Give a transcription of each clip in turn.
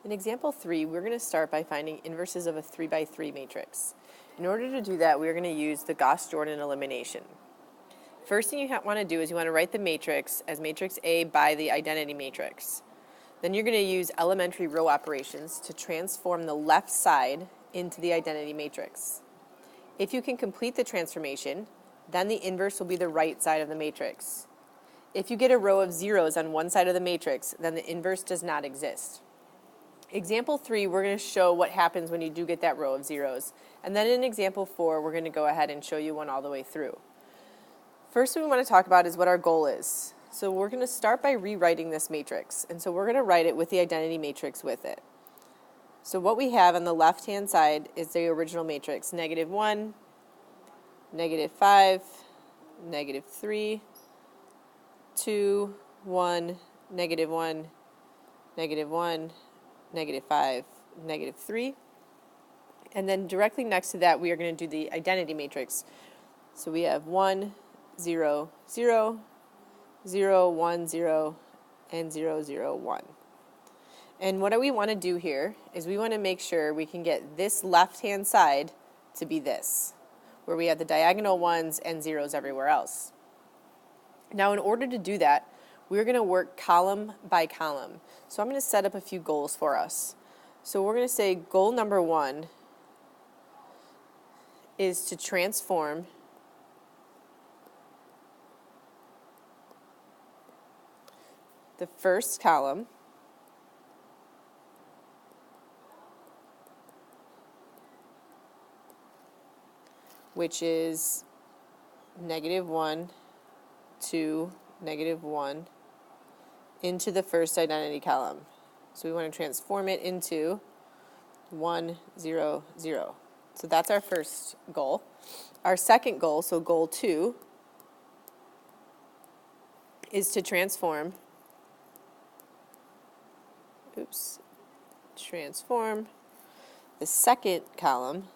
In example 3, we're going to start by finding inverses of a 3 by 3 matrix. In order to do that, we're going to use the Gauss-Jordan elimination. First thing you want to do is you want to write the matrix as matrix A by the identity matrix. Then you're going to use elementary row operations to transform the left side into the identity matrix. If you can complete the transformation, then the inverse will be the right side of the matrix. If you get a row of zeros on one side of the matrix, then the inverse does not exist. Example 3, we're going to show what happens when you do get that row of zeros. And then in example 4, we're going to go ahead and show you one all the way through. First, what we want to talk about is what our goal is. So we're going to start by rewriting this matrix. And so we're going to write it with the identity matrix with it. So what we have on the left-hand side is the original matrix, -1, -5, -3, 2, 1, -1, -1, -5, -3. And then directly next to that, we are going to do the identity matrix. So we have 1, 0, 0, 0, 1, 0, and 0, 0, 1. And what we want to do here is we want to make sure we can get this left-hand side to be this, where we have the diagonal ones and zeros everywhere else. Now, in order to do that, we're going to work column by column. So I'm going to set up a few goals for us. So we're going to say goal number 1 is to transform the first column which is -1 to -1 into the first identity column. So we want to transform it into 1, 0, 0. So that's our first goal. Our second goal, so goal 2, is to transform the second column.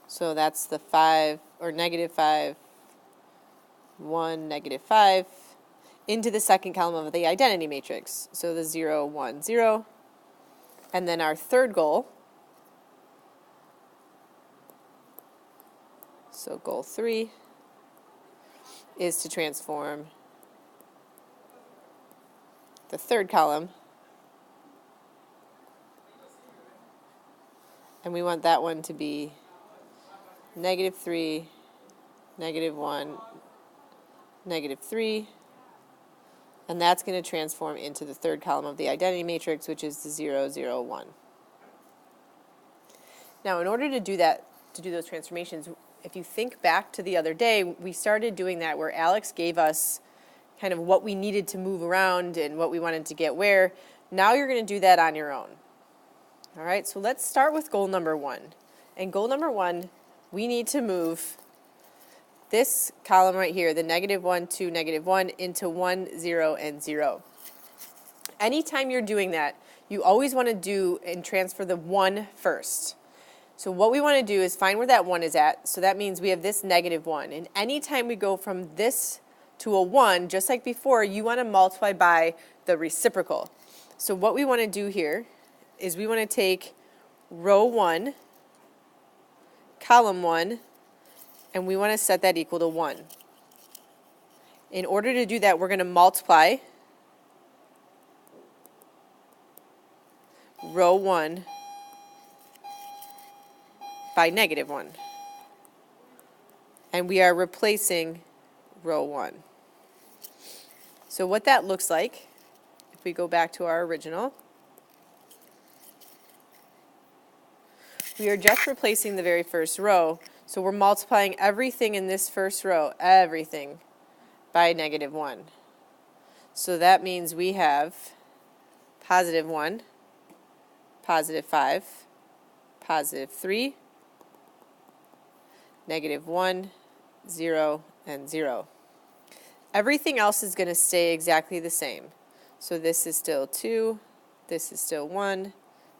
So that's the 5, or -5, 1, -5, into the second column of the identity matrix. So the 0, 1, 0. And then our third goal, so goal 3, is to transform the third column. And we want that one to be -3, -1, -3, and that's going to transform into the third column of the identity matrix, which is the 0, 0, 1. Now, in order to do that, to do those transformations, if you think back to the other day, we started doing that where Alex gave us kind of what we needed to move around and what we wanted to get where. Now you're going to do that on your own. All right, so let's start with goal number 1. And goal number 1, we need to move this column right here, the -1, 2, -1, into 1, 0, and 0. Anytime you're doing that, you always want to do and transfer the 1 first. So what we want to do is find where that 1 is at. So that means we have this -1. And anytime we go from this to a 1, just like before, you want to multiply by the reciprocal. So what we want to do here is we want to take row 1, column 1, and we want to set that equal to 1. In order to do that, we're going to multiply row 1 by -1. And we are replacing row 1. So what that looks like, if we go back to our original, we are just replacing the very first row. So we're multiplying everything in this first row, everything, by -1. So that means we have +1, +5, +3, -1, 0, and 0. Everything else is going to stay exactly the same. So this is still 2, this is still 1,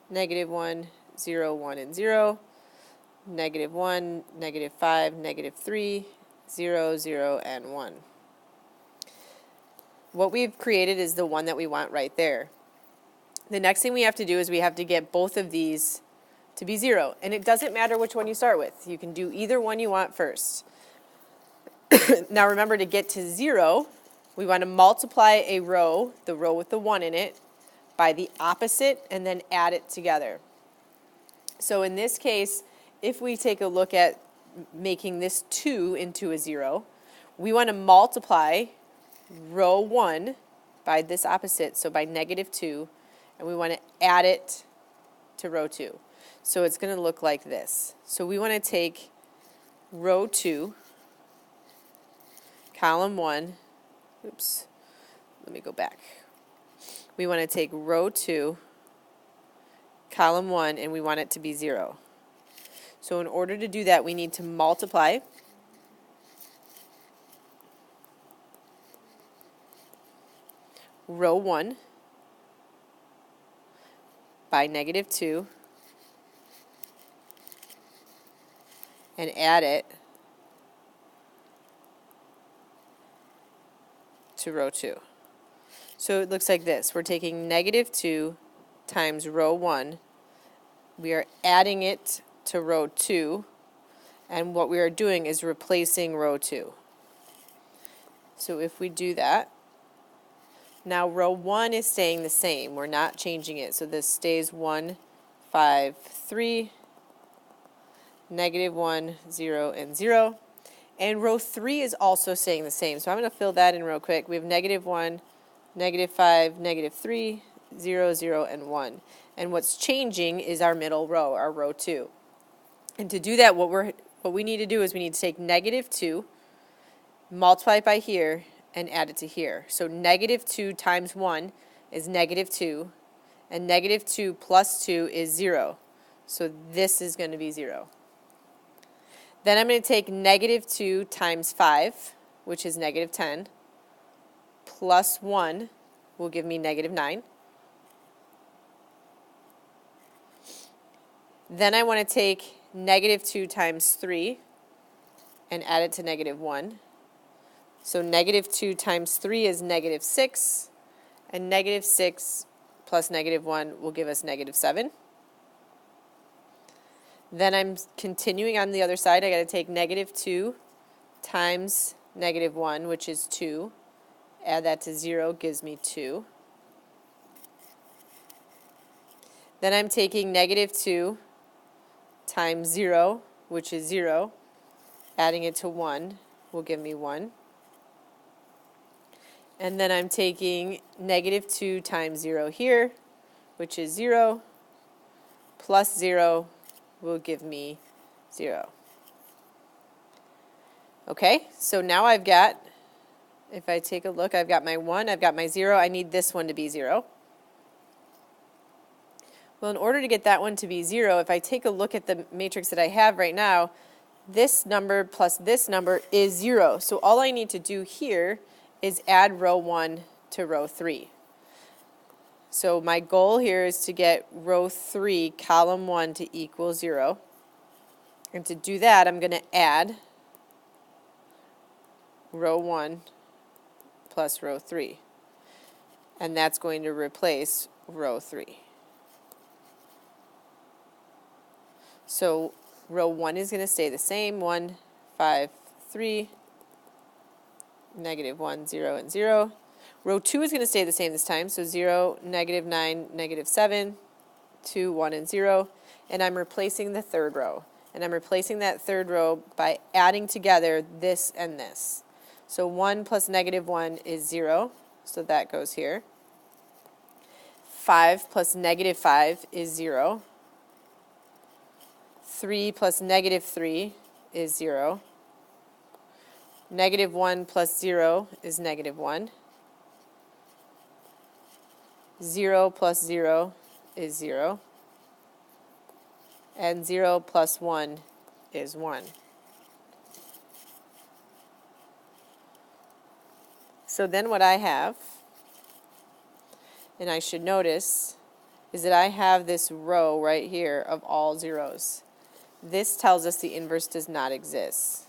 -1, 0, 1, and 0, -1, -5, -3, 0, 0, and 1. what we've created is the one that we want right there. The next thing we have to do is we have to get both of these to be 0. And it doesn't matter which one you start with. You can do either one you want first. Now remember, to get to 0, we want to multiply a row, the row with the 1 in it, by the opposite and then add it together. So in this case, if we take a look at making this 2 into a 0, we want to multiply row 1 by this opposite, so by -2, and we want to add it to row 2. So it's going to look like this. So we want to take row 2, column 1, oops, let me go back. We want to take row 2, column 1, and we want it to be 0. So in order to do that, we need to multiply row 1 by -2 and add it to row 2. So it looks like this. We're taking -2 times row 1. We are adding it to row 2, and what we are doing is replacing row 2. So if we do that, now row 1 is staying the same. We're not changing it. So this stays 1, 5, 3, -1, 0, and 0. And row 3 is also staying the same. So I'm going to fill that in real quick. We have -1, -5, -3, 0, 0, and 1. And what's changing is our middle row, our row 2. And to do that, what we need to do is we need to take -2, multiply it by here, and add it to here. So -2 times 1 is -2, and -2 plus 2 is 0. So this is going to be 0. Then I'm going to take -2 times 5, which is -10, plus 1 will give me -9. Then I want to take -2 times 3 and add it to -1. So -2 times 3 is -6, and -6 plus -1 will give us -7. Then I'm continuing on the other side. I got to take -2 times -1, which is 2. Add that to 0, gives me 2. Then I'm taking -2 times 0, which is 0. Adding it to 1 will give me 1. And then I'm taking -2 times 0 here, which is 0, plus 0 will give me 0. Okay, so now I've got, if I take a look, I've got my 1, I've got my 0, I need this one to be 0. Well, in order to get that one to be 0, if I take a look at the matrix that I have right now, this number plus this number is 0. So all I need to do here is add row 1 to row 3. So my goal here is to get row 3, column 1 to equal 0. And to do that, I'm going to add row 1 plus row 3. And that's going to replace row 3. So row 1 is going to stay the same, 1, 5, 3, -1, 0, and 0. Row 2 is going to stay the same this time, so 0, -9, -7, 2, 1, and 0. And I'm replacing the third row. And I'm replacing that third row by adding together this and this. So 1 plus -1 is 0, so that goes here. 5 plus -5 is 0. 3 plus -3 is 0. -1 plus 0 is -1. 0 plus 0 is 0. And 0 plus 1 is 1. So then what I have, and I should notice, is that I have this row right here of all zeros. This tells us the inverse does not exist.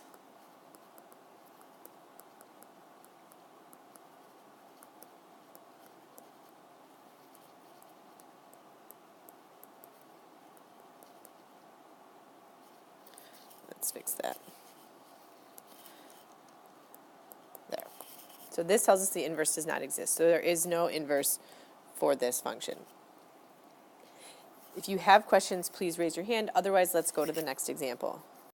Let's fix that. There. So this tells us the inverse does not exist. So there is no inverse for this function. If you have questions, please raise your hand. Otherwise, let's go to the next example.